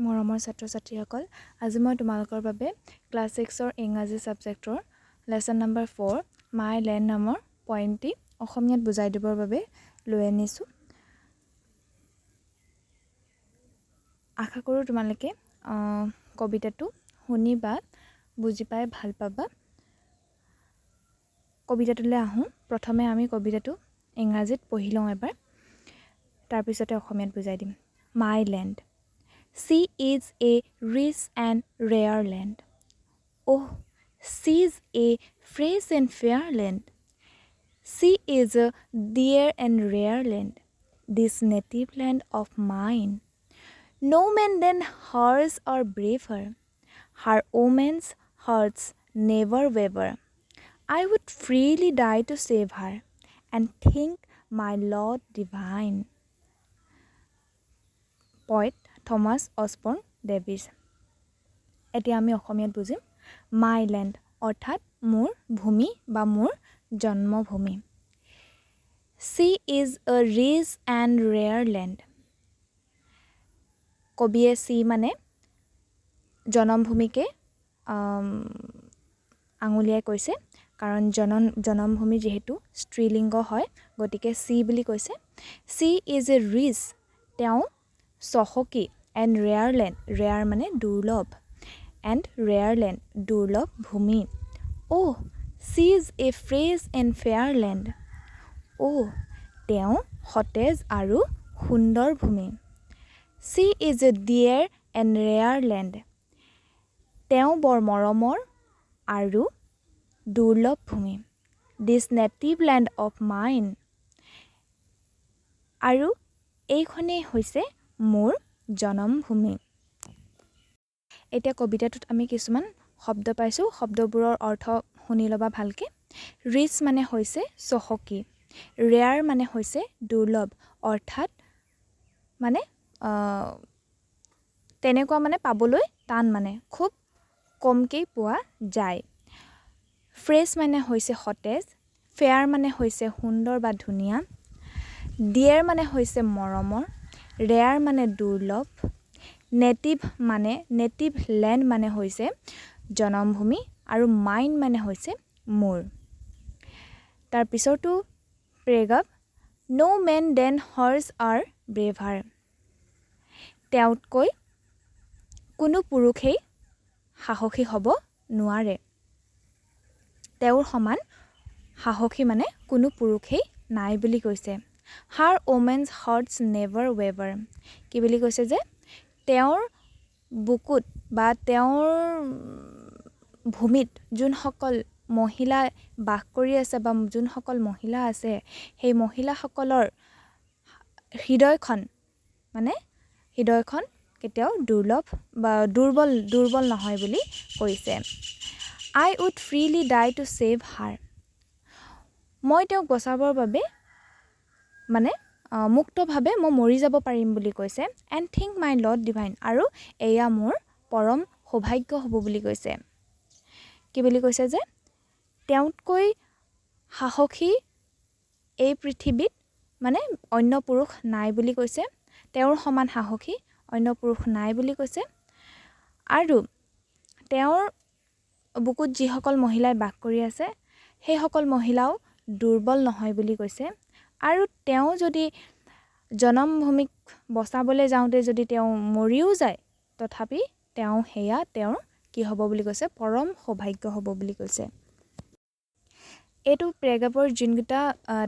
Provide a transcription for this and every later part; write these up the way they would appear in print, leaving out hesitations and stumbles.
মৰমৰ ছাত্ৰ-ছাত্ৰীসকল আজি মই তোমালোকৰ বাবে ক্লাছ 6ৰ ইংৰাজী সাবজেক্টৰ লেসন নম্বৰ 4 মাই ল্যান্ড নামৰ পয়েমটি অসমীয়াত বুজাই দিবৰ বাবে লৈ আনিছো। আশা কৰো তোমালোকে কবিতাটো শুনি বা বুজি পাই ভাল পাবা। কবিতাটোলৈ আহো। প্ৰথমে আমি কবিতাটো ইংৰাজীত পঢ়ি লওঁ এবাৰ, তাৰ পিছতে অসমীয়াত বুজাই দিম। My land. Sea is a rich and rare land. Oh, sea is a fresh and fair land. Sea is a dear and rare land, this native land of mine. No man than hers are braver, her woman's hearts never waver. I would freely die to save her, and think my Lord divine. Poet Thomas Osborne Davies. এতিয়া আমি অসমীয়াত বুজিম। মাই land অৰ্থাৎ মোৰ ভূমি বা মোৰ জন্মভূমি। Sea is a rich and rare land. কবিয়ে সি মানে জনমভূমিকে আঙুলিয়াই কৈছে, কাৰণ জনমভূমি যেহেতু স্ত্ৰীলিংগ হয় গতিকে সি বুলি কৈছে। Sea is a rich, তেওঁ চহকী, and rare land, rare মানে দুৰ্লভ, and rare land দুৰ্লভ ভূমি। Oh, sea is a fresh and fair land. Oh, তেওঁ সতেজ আৰু সুন্দৰ ভূমি। Sea is a dear and rare land. তেওঁ বৰ মৰমৰ আৰু দুৰ্লভ ভূমি। This native land of mine. আৰু এইখনেই হৈছে মোৰ জনমভূমি। এতিয়া কবিতাটোত আমি কিছুমান শব্দ পাইছো, শব্দবোৰৰ অৰ্থ শুনি লবা ভালকে। ৰিচ মানে হৈছে চহকী, ৰেয়াৰ মানে হৈছে দুৰ্লভ, অৰ্থাৎ মানে তেনেকুৱা মানে পাবলৈ টান, মানে খুব কমকৈ পোৱা যায়। ফ্ৰেছ মানে হৈছে সতেজ, ফেয়াৰ মানে হৈছে সুন্দৰ বা ধুনীয়া, ডিয়াৰ মানে হৈছে মৰমৰ, ৰেয়াৰ মানে দুৰ্লভ, নেটিভ লেণ্ড মানে হৈছে জনমভূমি, আৰু মাইন মানে হৈছে মোৰ। তাৰ পিছৰটো paragraph, No man than hers are braver. তেওঁতকৈ কোনো পুৰুষেই সাহসী হ'ব নোৱাৰে। তেওঁৰ সমান সাহসী মানে কোনো পুৰুষেই নাই বুলি কৈছে। Her woman's hearts never waver. কি বুলি কৈছে যে তেওঁৰ বুকুত বা তেওঁৰ ভূমিত যোনসকল মহিলা বাস কৰি আছে বা যোনসকল মহিলা আছে, সেই মহিলাসকলৰ হৃদয়খন কেতিয়াও দুৰ্বল নহয় বুলি কৈছে। I would freely die to save her. মই তেওঁক বচাবৰ বাবে মুক্তভাৱে মই মৰি যাব পাৰিম বুলি কৈছে। And think my Lord divine. আৰু এয়া মোৰ পৰম সৌভাগ্য হ'ব বুলি কৈছে। কি বুলি কৈছে যে তেওঁতকৈ সাহসী এই পৃথিৱীত অন্য পুৰুষ নাই বুলি কৈছে। তেওঁৰ সমান সাহসী অন্য পুৰুষ নাই বুলি কৈছে। আৰু তেওঁৰ বুকুত যিসকল মহিলাই বাস কৰি আছে সেইসকল মহিলাও দুৰ্বল নহয় বুলি কৈছে। আৰু তেওঁ যদি জনমভূমিক বচাবলৈ যাওঁতে যদি তেওঁ মৰিও যায়, তথাপি সেয়া তেওঁৰ কি হ'ব বুলি কৈছে, পৰম সৌভাগ্য হ'ব বুলি কৈছে। এইটো পেৰেগ্ৰাফৰ যোনকেইটা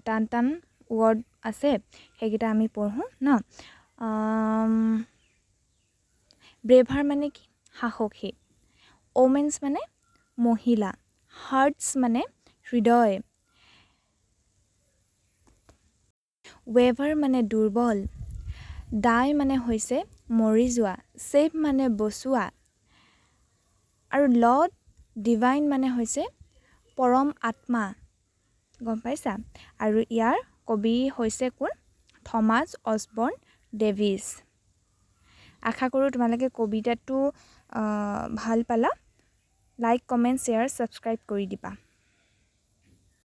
টান ৱৰ্ড আছে সেইকেইটা আমি পঢ়োঁ ন। ব্ৰেভাৰ মানে কি? সাহসী। ওমেন্স মানে মহিলা। হাৰ্টছ মানে হৃদয়। ৱেভাৰ মানে দুৰ্বল। ডাই মানে হৈছে মৰি যোৱা। ছেভ মানে বচোৱা। আৰু লৰ্ড ডিভাইন মানে হৈছে পৰম আত্মা। গম পাইছা? আৰু ইয়াৰ কবি হৈছে কোন? Thomas অছবৰ্ণ Davis. আশা কৰোঁ তোমালোকে কবিতাটো ভাল পালা। লাইক, কমেণ্ট, শ্বেয়াৰ, ছাবস্ক্ৰাইব কৰি দিবা।